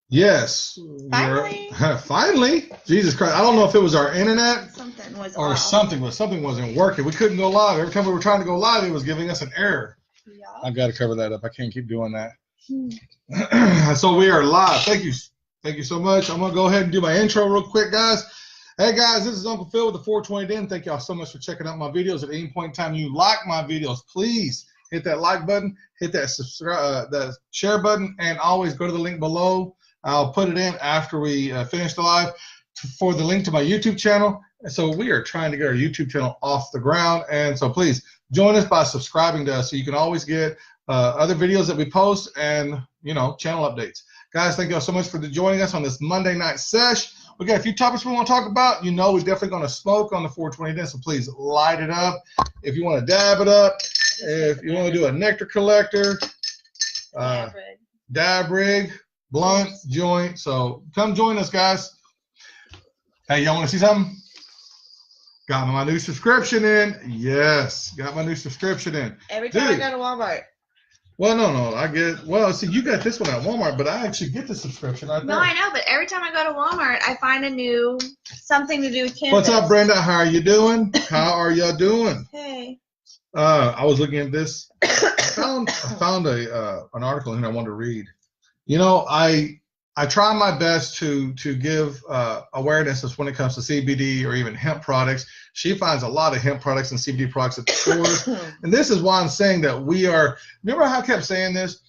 Yes. Finally. Finally. Jesus Christ. I don't know if it was our internet Something was or off. something wasn't working. We couldn't go live. Every time we were trying to go live, it was giving us an error. Yeah. I got to cover that up. I can't keep doing that. So we are live. Thank you. Thank you so much. I'm going to go ahead and do my intro real quick, guys. Hey, guys, this is Uncle Phil with the 420 Den. Thank y'all so much for checking out my videos. At any point in time you like my videos, please hit that like button, hit that subscribe, the share button, and always go to the link below. I'll put it in after we finish the live for the link to my YouTube channel. So we are trying to get our YouTube channel off the ground. And so please join us by subscribing to us so you can always get other videos that we post and, you know, channel updates. Guys, thank y'all so much for joining us on this Monday night sesh. We got a few topics we want to talk about. You know, we're definitely going to smoke on the 420 Den, so please light it up. If you want to dab it up, if you want to do a nectar collector, dab rig, blunt, joint. So come join us, guys. Hey, y'all want to see something? Got my new subscription in. Yes, got my new subscription in. Every time I go to Walmart. Well, no, I get. Well, see, you got this one at Walmart, but I actually get the subscription. No, I know, but every time I go to Walmart, I find a new something to do with cannabis. What's up, Brenda? How are you doing? How are y'all doing? Hey. I was looking at this. I found an article and I wanted to read. You know, I try my best to give awareness as when it comes to CBD or even hemp products. She finds a lot of hemp products and CBD products at the stores. And this is why I'm saying that we are, remember how I kept saying this?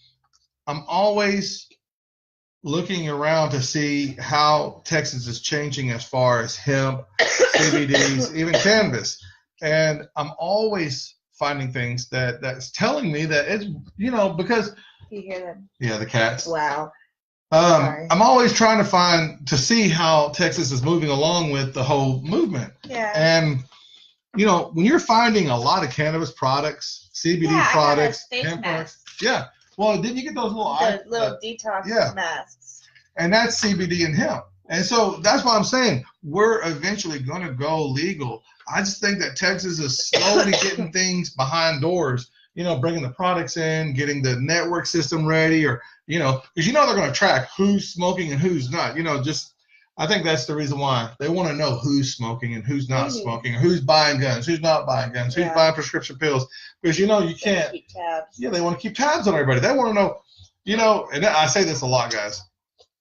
I'm always looking around to see how Texas is changing as far as hemp, CBDs, even cannabis. And I'm always finding things that's telling me that it's, you know, because. You hear them? Yeah, the cats. Wow. I'm always trying to see how Texas is moving along with the whole movement. Yeah. And, you know, when you're finding a lot of cannabis products, CBD products, hemp products. Yeah. Well, didn't you get those little detox masks? And that's CBD and hemp. And so that's why I'm saying we're eventually going to go legal. I just think that Texas is slowly getting things behind doors. You know, bringing the products in, getting the network system ready, or, you know, because you know they're going to track who's smoking and who's not. You know, just I think that's the reason why they want to know who's smoking and who's not smoking, or who's buying guns, who's not buying guns, who's buying prescription pills. Because, you know, you can't. Keep tabs. Yeah, they want to keep tabs on everybody. They want to know, you know, and I say this a lot, guys.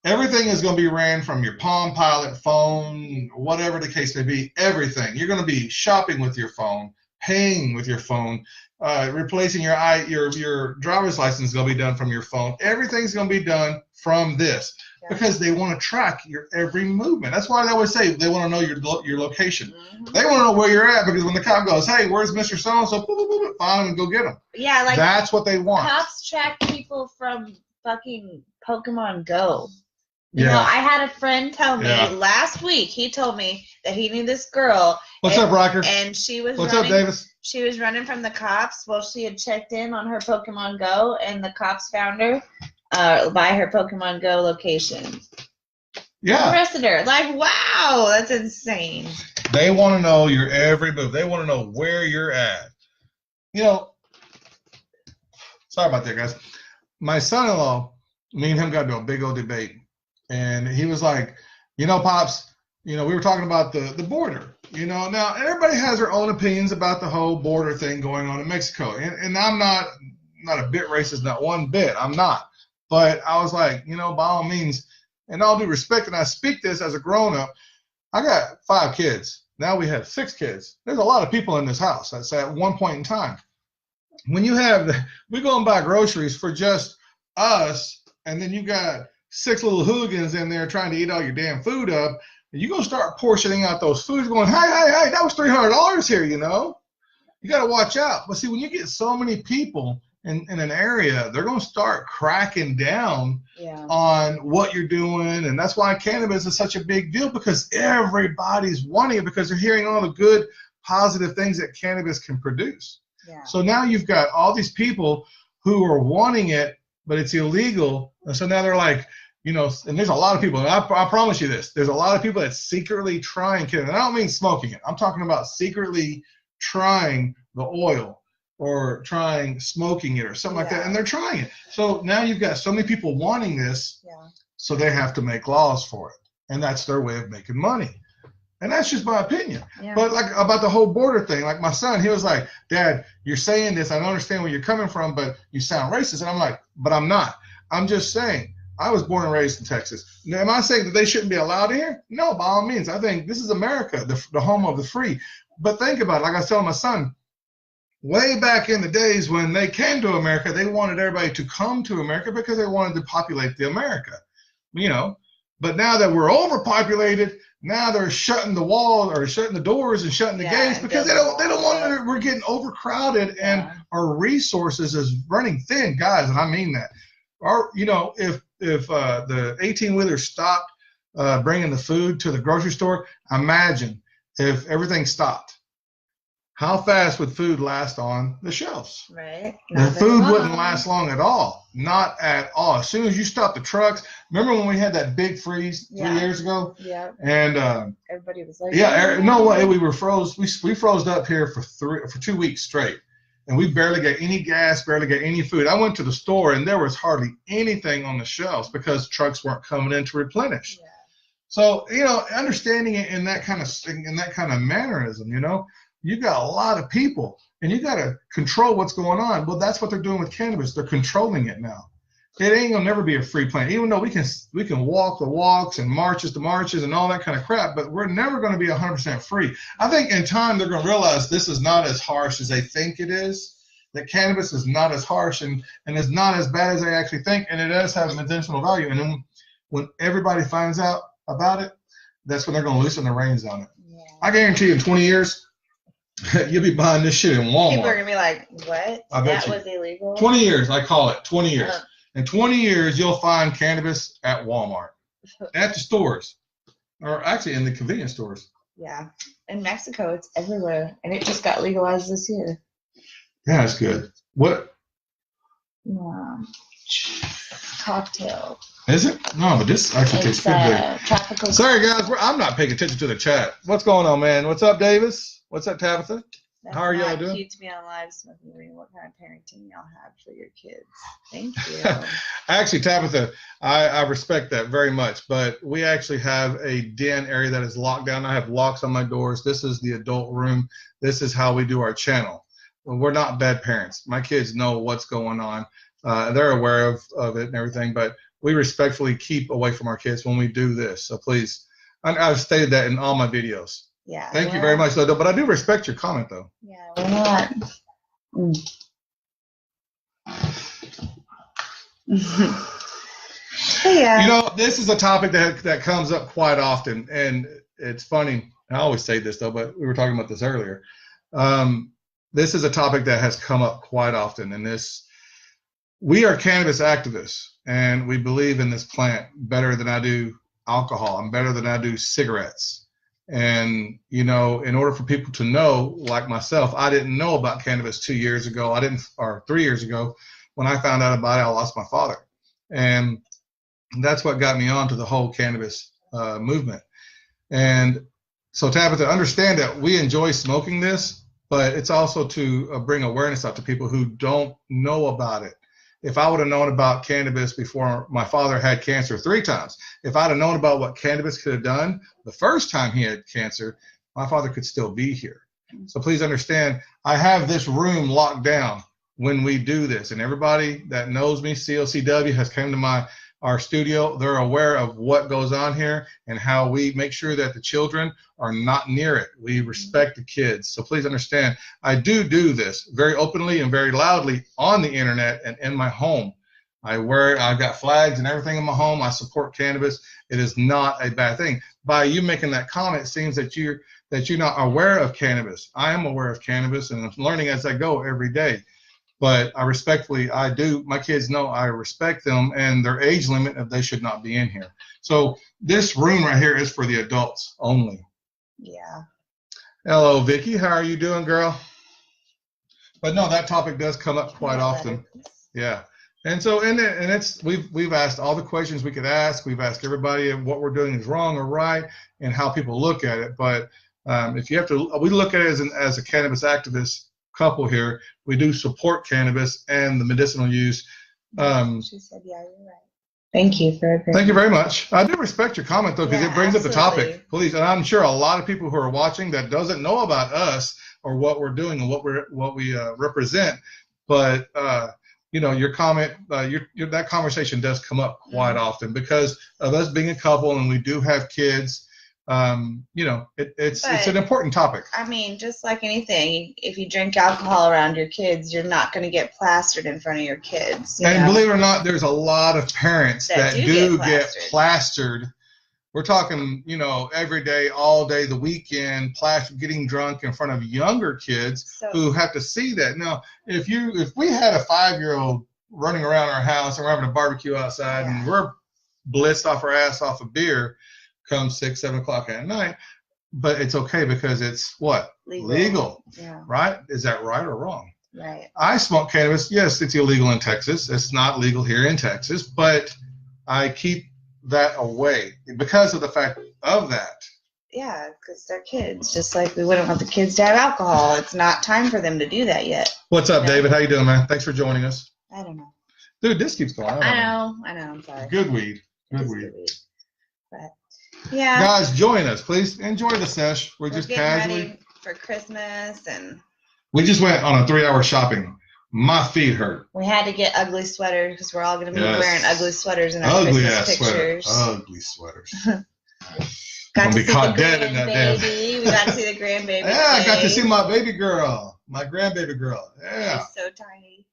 Everything is going to be ran from your Palm Pilot phone, whatever the case may be. Everything. You're going to be shopping with your phone, paying with your phone. Replacing your driver's license is going to be done from your phone. Everything's going to be done from this because they want to track your every movement. That's why they always say they want to know your location. Mm-hmm. They want to know where you're at because when the cop goes, hey, where's Mr. So-and-so? Find him and go get him. Yeah, like that's what they want. Cops track people from fucking Pokemon Go. You know, I had a friend tell me last week, he told me that he knew this girl. What's up, Rocker? And she was What's up, Davis? She was running from the cops. Well, she had checked in on her Pokemon Go, and the cops found her by her Pokemon Go location. Yeah. Arrested her. Like, wow, that's insane. They want to know your every move. They want to know where you're at. You know, sorry about that, guys. My son-in-law, me and him got into a big old debate. And he was like, you know, Pops, you know, we were talking about the border. You know, now everybody has their own opinions about the whole border thing going on in Mexico. And I'm not a bit racist, not one bit. I'm not. But I was like, you know, by all means, and all due respect, and I speak this as a grown-up, I got 5 kids. Now we have 6 kids. There's a lot of people in this house. That's at one point in time. When you have, we go and buy groceries for just us, and then you got 6 little hooligans in there trying to eat all your damn food up, and you're going to start portioning out those foods going, hey, that was $300 here, you know. You got to watch out. But see, when you get so many people in an area, they're going to start cracking down on what you're doing. And that's why cannabis is such a big deal, because everybody's wanting it because they're hearing all the good, positive things that cannabis can produce. Yeah. So now you've got all these people who are wanting it, but it's illegal. And so now they're like, you know, and there's a lot of people, and I promise you this, there's a lot of people that secretly trying cannabis. And I don't mean smoking it. I'm talking about secretly trying the oil or trying smoking it or something like that, and they're trying it. So now you've got so many people wanting this, so they have to make laws for it, and that's their way of making money. And that's just my opinion. Yeah. But like about the whole border thing, like my son, he was like, Dad, you're saying this. I don't understand where you're coming from, but you sound racist. And I'm like, but I'm not. I'm just saying, I was born and raised in Texas. Now, am I saying that they shouldn't be allowed here? No, by all means. I think this is America, the home of the free. But think about it. Like I was telling my son, way back in the days when they came to America, they wanted everybody to come to America because they wanted to populate the America, you know. But now that we're overpopulated, now they're shutting the walls or shutting the doors and shutting the gates because they don't want. We're getting overcrowded and our resources is running thin, guys, and I mean that. If the 18-wheelers stopped bringing the food to the grocery store, imagine if everything stopped. How fast would food last on the shelves? Right. The food wouldn't last long at all. Not at all. As soon as you stop the trucks, remember when we had that big freeze 3 years ago? Yeah. And everybody was like, no way, we were froze. We froze up here for 2 weeks straight, and we barely got any gas, barely got any food. I went to the store, and there was hardly anything on the shelves because trucks weren't coming in to replenish. Yeah. So understanding it in that kind of mannerism, you got a lot of people, and you got to control what's going on. Well, that's what they're doing with cannabis. They're controlling it now. It ain't gonna never be a free plant, even though we can walk the walks and marches the marches and all that kind of crap. But we're never going to be 100% free. I think in time they're going to realize this is not as harsh as they think it is. That cannabis is not as harsh and is not as bad as they actually think, and it does have medicinal value. And then when everybody finds out about it, that's when they're going to loosen the reins on it. Yeah. I guarantee you, in 20 years. You'll be buying this shit in Walmart. People are going to be like, what? That was illegal? 20 years, I call it, 20 years. In 20 years, you'll find cannabis at Walmart, at the stores, or actually in the convenience stores. Yeah. In Mexico, it's everywhere, and it just got legalized this year. Yeah, that's good. What? Cocktail. Is it? No, but this actually tastes good. Tropical. Sorry, guys, I'm not paying attention to the chat. What's going on, man? What's up, Davis? What's up, Tabitha? How are y'all doing? Cute to be on live smoking weed. What kind of parenting y'all have for your kids? Thank you. Actually, Tabitha, I respect that very much. But we actually have a den area that is locked down. I have locks on my doors. This is the adult room. This is how we do our channel. Well, we're not bad parents. My kids know what's going on. They're aware of it and everything. But we respectfully keep away from our kids when we do this. So please, I've stated that in all my videos. Yeah. Thank you very much, though. But I do respect your comment, though. Yeah, we're not. Yeah. This is a topic that comes up quite often, and it's funny. I always say this, though, but we were talking about this earlier. This is a topic that has come up quite often, and we are cannabis activists, and we believe in this plant better than I do alcohol and better than I do cigarettes. And, in order for people to know, like myself, I didn't know about cannabis 2 years ago. Or 3 years ago. When I found out about it, I lost my father. And that's what got me onto the whole cannabis movement. And so, Tabitha, understand that we enjoy smoking this, but it's also to bring awareness out to people who don't know about it. If I would have known about cannabis before my father had cancer 3 times, if I'd have known about what cannabis could have done the first time he had cancer, my father could still be here. So please understand, I have this room locked down when we do this. And everybody that knows me, COCW, has come to our studio. They're aware of what goes on here and how we make sure that the children are not near it. We respect the kids. So please understand, I do this very openly and very loudly on the internet and in my home. I've got flags and everything in my home. I support cannabis. It is not a bad thing. By you making that comment, it seems that you're not aware of cannabis. I am aware of cannabis, and I'm learning as I go every day. But I respectfully, my kids know I respect them and their age limit if they should not be in here. So this room right here is for the adults only. Yeah. Hello, Vicky. How are you doing, girl? But no, that topic does come up quite often. Yeah. And so we've asked all the questions we could ask. We've asked everybody if what we're doing is wrong or right and how people look at it. But if you have to, we look at it as a cannabis activist couple here. We do support cannabis and the medicinal use. She said, yeah, you're right. Thank you for agreeing. Thank you very much. I do respect your comment, though, because it brings up the absolutely. topic. Please, and I'm sure a lot of people who are watching that doesn't know about us or what we're doing and what we represent. But you know, your comment, that conversation does come up quite often because of us being a couple and we do have kids. You know, it's an important topic. I mean, just like anything, if you drink alcohol around your kids, you're not going to get plastered in front of your kids. And believe it or not, there's a lot of parents that do get plastered. We're talking, you know, every day, all day, the weekend, plastered, getting drunk in front of younger kids who have to see that. Now, if we had a 5-year-old running around our house and we're having a barbecue outside and we're blitzed off our ass off of beer, come 6, 7 o'clock at night, but it's okay because it's what? Legal. Yeah. Right? Is that right or wrong? Right. I smoke cannabis. Yes, it's illegal in Texas. It's not legal here in Texas, but I keep that away because of the fact of that. Yeah, because they're kids. Just like we wouldn't want the kids to have alcohol. It's not time for them to do that yet. What's up, David? How you doing, man? Thanks for joining us. I don't know. Dude, this keeps going. I know. I'm sorry. Good weed. Good weed. But yeah. Guys, join us, please. Enjoy the sesh. We're just casually ready for Christmas, and we just went on a 3-hour shopping. My feet hurt. We had to get ugly sweaters because we're all going to be wearing ugly sweaters in our Christmas pictures. Ugly sweaters. Got to be caught dead in that baby. We got to see the grandbaby. Yeah, I got to see my baby girl, my grandbaby girl. Yeah. She's so tiny.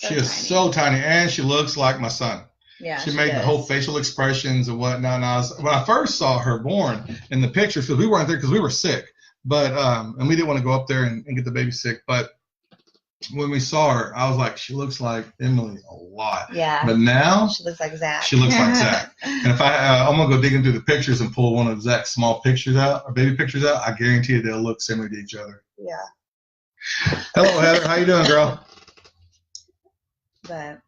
She is so tiny, and she looks like my son. Yeah, she made the whole facial expressions and whatnot. And when I first saw her born in the pictures, because we weren't there because we were sick, but and we didn't want to go up there and get the baby sick. But when we saw her, I was like, she looks like Emily a lot. Yeah. But now she looks like Zach. She looks like Zach. And if I'm gonna go digging through the pictures and pull one of Zach's small pictures out or baby pictures out, I guarantee you they'll look similar to each other. Yeah. Hello, Heather. How you doing, girl? But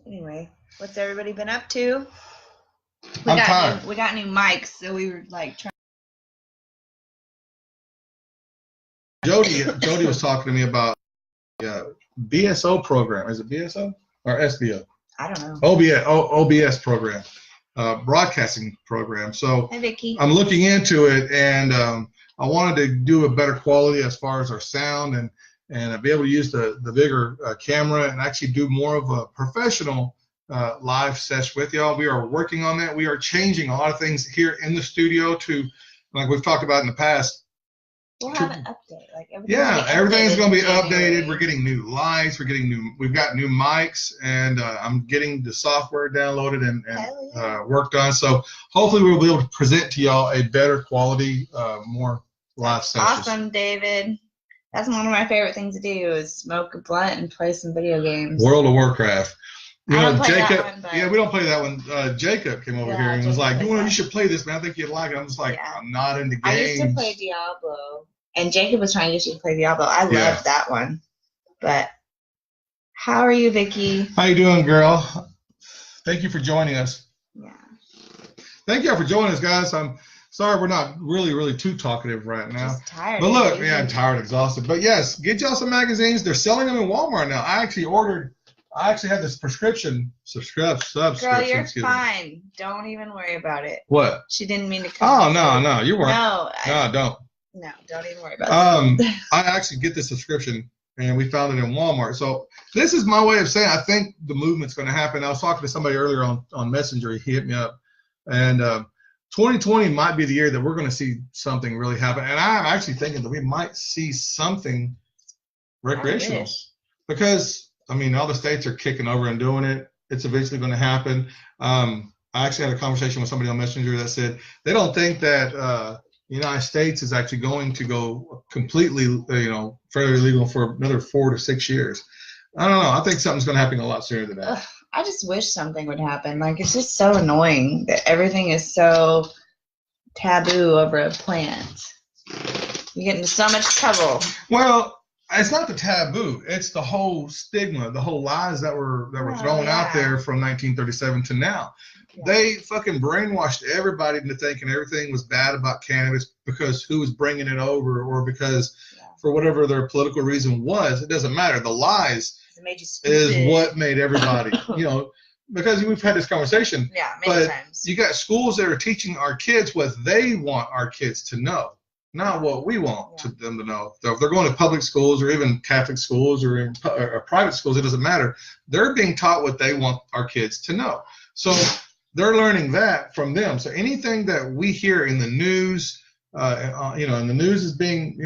anyway, what's everybody been up to? I'm tired. We got new mics, so we were like trying. Jody was talking to me about BSO program. Is it BSO or SBO? I don't know. OBS program, broadcasting program. So hi, Vicky. I'm looking into it, and I wanted to do a better quality as far as our sound and be able to use the bigger camera and actually do more of a professional live session with y'all. We are working on that. We are changing a lot of things here in the studio to, like we've talked about in the past. We'll have an update. Like everything's going to be updated. We're getting new lights. We've got new mics, and I'm getting the software downloaded and worked on. So hopefully we'll be able to present to y'all a better quality, more live sessions. Awesome, David. That's one of my favorite things to do is smoke a blunt and play some video games. World of Warcraft. You know, Jacob. That one, yeah, we don't play that one. Jacob came over here and was like, you should play this, man. I think you'd like it. I'm just like, I'm not into games. I used to play Diablo, and Jacob was trying to get you to play Diablo. I loved that one. But how are you, Vicky? How you doing, girl? Thank you for joining us. Yeah. Thank you all for joining us, guys. I'm sorry we're not really too talkative right now. Just tired. But look, I'm tired, exhausted. But yes, get y'all some magazines. They're selling them in Walmart now. I actually had this subscription. Girl, you're fine. Don't even worry about it. What? She didn't mean to come. Oh, no, you weren't. No, don't. No, don't even worry about it. I actually get this subscription, and we found it in Walmart. So this is my way of saying I think the movement's going to happen. I was talking to somebody earlier on Messenger. He hit me up, and 2020 might be the year that we're going to see something really happen. And I'm actually thinking that we might see something recreational because, I mean, all the states are kicking over and doing it. It's eventually going to happen. I actually had a conversation with somebody on Messenger that said they don't think that the United States is actually going to go completely, fairly legal for another 4 to 6 years. I don't know. I think something's going to happen a lot sooner than that. I just wish something would happen. Like, it's just so annoying that everything is so taboo over a plant. You get into so much trouble. Well, it's not the taboo. It's the whole stigma, the whole lies that were thrown out there from 1937 to now. Yeah. They fucking brainwashed everybody into thinking everything was bad about cannabis because who was bringing it over or because for whatever their political reason was. It doesn't matter. The lies it made you stupid. Is what made everybody, because we've had this conversation. Yeah, many times. You got schools that are teaching our kids what they want our kids to know, not what we want them to know. So if they're going to public schools or even Catholic schools or private schools, it doesn't matter. They're being taught what they want our kids to know. So they're learning that from them. So anything that we hear in the news, and the news is being,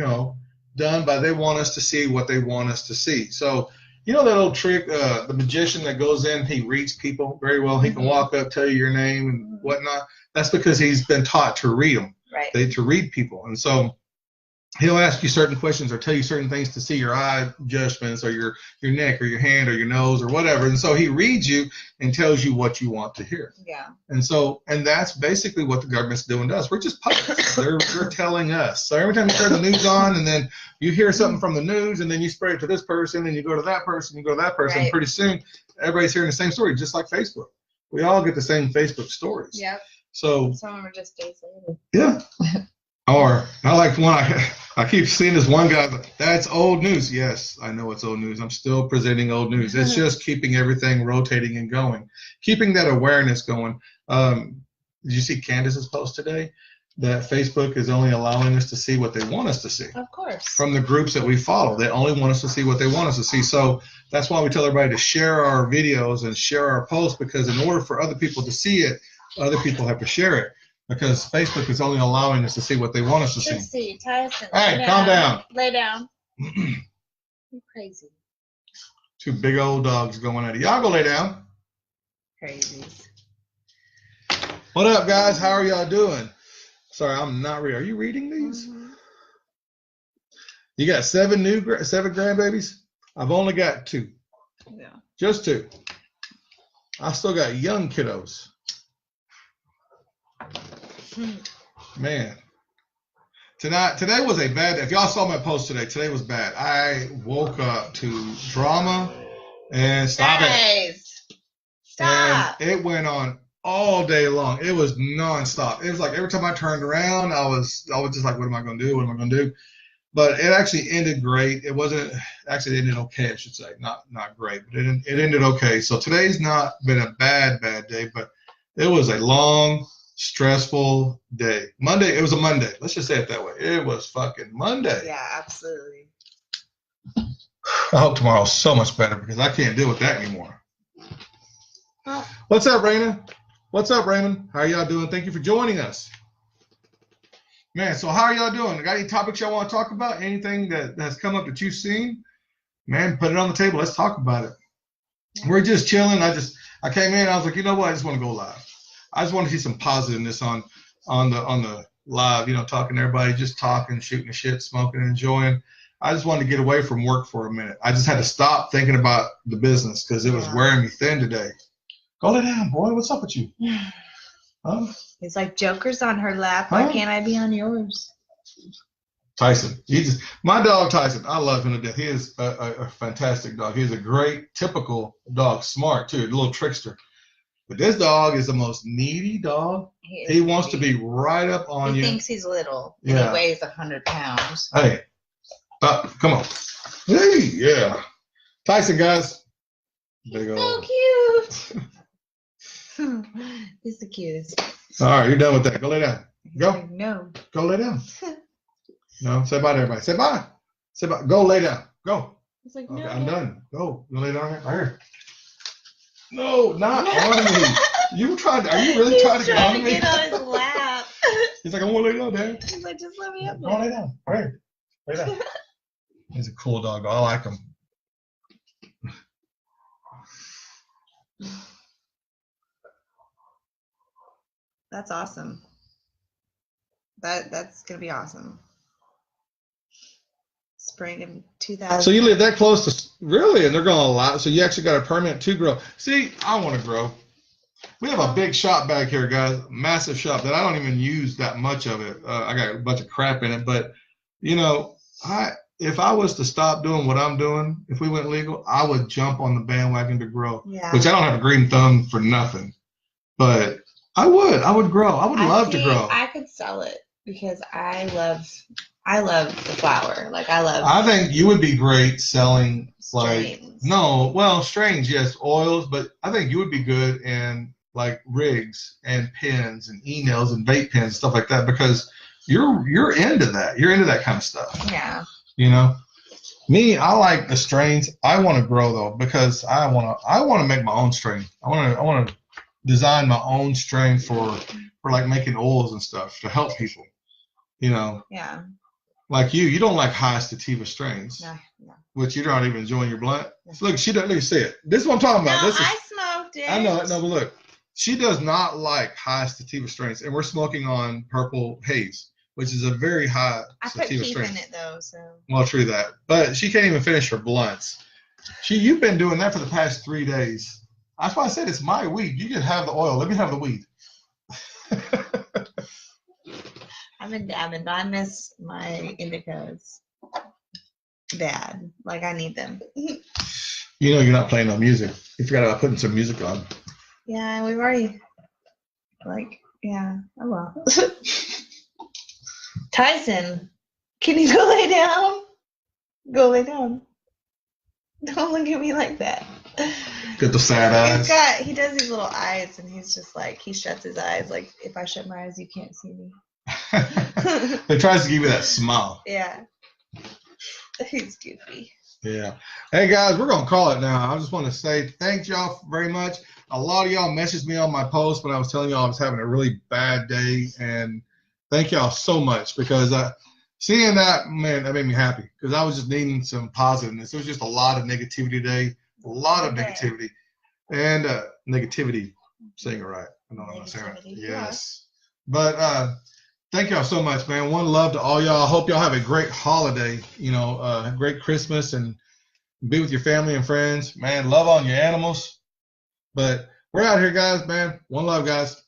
done by they want us to see what they want us to see. So, that old trick, the magician that goes in, he reads people very well. He can walk up, tell you your name and whatnot. That's because he's been taught to read them, to read people. And so he'll ask you certain questions or tell you certain things to see your eye adjustments or your neck or your hand or your nose or whatever. And so he reads you and tells you what you want to hear. Yeah. And that's basically what the government's doing to us. We're just puppets. They're telling us. So every time you turn the news on and then you hear something from the news and then you spread it to this person and you go to that person, you go to that person, pretty soon everybody's hearing the same story, just like Facebook. We all get the same Facebook stories. Yep. So some of them are just days later. Yeah. Or I like one I keep seeing this one guy, that's old news. Yes, I know it's old news. I'm still presenting old news. It's just keeping everything rotating and going, keeping that awareness going. Did you see Candace's post today that Facebook is only allowing us to see what they want us to see? Of course. From the groups that we follow, they only want us to see what they want us to see. So that's why we tell everybody to share our videos and share our posts, because in order for other people to see it, other people have to share it. Because Facebook is only allowing us to see what they want us to see. Let's see, Tyson. All right, calm down. Lay down. You're crazy. Two big old dogs going at it. Y'all go lay down. Crazies. What up, guys? How are y'all doing? Sorry, I'm not reading. Are you reading these? You got seven grandbabies? I've only got 2. Yeah. Just 2. I still got young kiddos. Man, today was a bad day. If y'all saw my post today was bad. I woke up to drama and stop. And it went on all day long. It was nonstop. It was like every time I turned around, I was just like, what am I going to do? What am I going to do? But it actually ended great. It wasn't actually, it ended okay, I should say. Not great, but it ended okay. So today's not been a bad day, but it was a long, stressful day. Monday, it was a Monday. Let's just say it that way. It was fucking Monday. Yeah, absolutely. I hope tomorrow's so much better because I can't deal with that anymore. Well, what's up, Raina? What's up, Raymond? How are y'all doing? Thank you for joining us. Man, so how are y'all doing? Got any topics y'all want to talk about? Anything that has come up that you've seen? Man, put it on the table. Let's talk about it. We're just chilling. I came in. I was like, you know what? I just want to go live. I just want to see some positiveness on the live, talking to everybody, just talking, shooting the shit, smoking, enjoying. I just wanted to get away from work for a minute. I just had to stop thinking about the business because it was wearing me thin today. Go lay down, boy. What's up with you? Huh? It's like Joker's on her lap. Why can't I be on yours? Tyson. My dog Tyson, I love him to death. He is a fantastic dog. He's a great, typical dog. Smart, too. A little trickster. But this dog is the most needy dog. He wants to be right up on you. He thinks he's little. And he weighs 100 pounds. Hey, come on. Hey, yeah. Tyson, guys. Big old. So cute. He's the cutest. All right, you're done with that. Go lay down. Go. Like, no. Go lay down. No, say bye to everybody. Say bye. Say bye. Go lay down. Go. He's like, okay, no. I'm done. Go. You lay down here. Right here. No, not on me. Are you really trying to get on me? He's trying to get on his lap. He's like, I want to lay down, Dad. He's like, just let me up. Go lay down. Right here. Lay down. He's a cool dog. I like him. That's awesome. That's gonna be awesome. Spring of 2000. So you live that close to really, and they're going to allow. So you actually got a permit to grow. See, I want to grow. We have a big shop back here, guys. Massive shop that I don't even use that much of it. I got a bunch of crap in it, but if I was to stop doing what I'm doing, if we went legal, I would jump on the bandwagon to grow. Yeah. Which I don't have a green thumb for nothing, but I would grow. I would love to grow. I could sell it. because I love the flower. Like I think you would be great selling strains. Strains, yes, oils, but I think you would be good in like rigs and pens and e-nails and vape pens, stuff like that, because you're into that. You're into that kind of stuff. Yeah. You know? Me, I like the strains. I want to grow though, because I want to make my own strain. I want to design my own strain for like making oils and stuff to help people. You know. Yeah. Like you don't like high sativa strains. No. Which you're not even enjoying your blunt. Look, she doesn't. Let me see it. This is what I'm talking about. No, I smoked it. I know it. No, but look, she does not like high sativa strains, and we're smoking on Purple Haze, which is a very high sativa strain. I put keef in it though, so. Well, true that, but she can't even finish her blunts. You've been doing that for the past 3 days. That's why I said it's my weed. You can have the oil. Let me have the weed. I've been dabbing, but I miss my indicas. Bad. Like, I need them. You know you're not playing no music. You forgot about putting some music on. Yeah, we've already, oh well. Tyson, can you go lay down? Go lay down. Don't look at me like that. Get the sad eyes. He does these little eyes, and he's just like, he shuts his eyes. Like, if I shut my eyes, you can't see me. He tries to give you that smile. Yeah. He's goofy. Yeah. Hey, guys, we're going to call it now. I just want to say thank y'all very much. A lot of y'all messaged me on my post when I was telling y'all I was having a really bad day, and thank y'all so much, because seeing that, man, that made me happy, because I was just needing some positiveness. There was just a lot of negativity today, a lot of negativity. And negativity, saying it right. I know I'm not saying it right. Yes. But thank y'all so much, man. One love to all y'all. I hope y'all have a great holiday, a great Christmas, and be with your family and friends. Man, love on your animals. But we're out here, guys, man. One love, guys.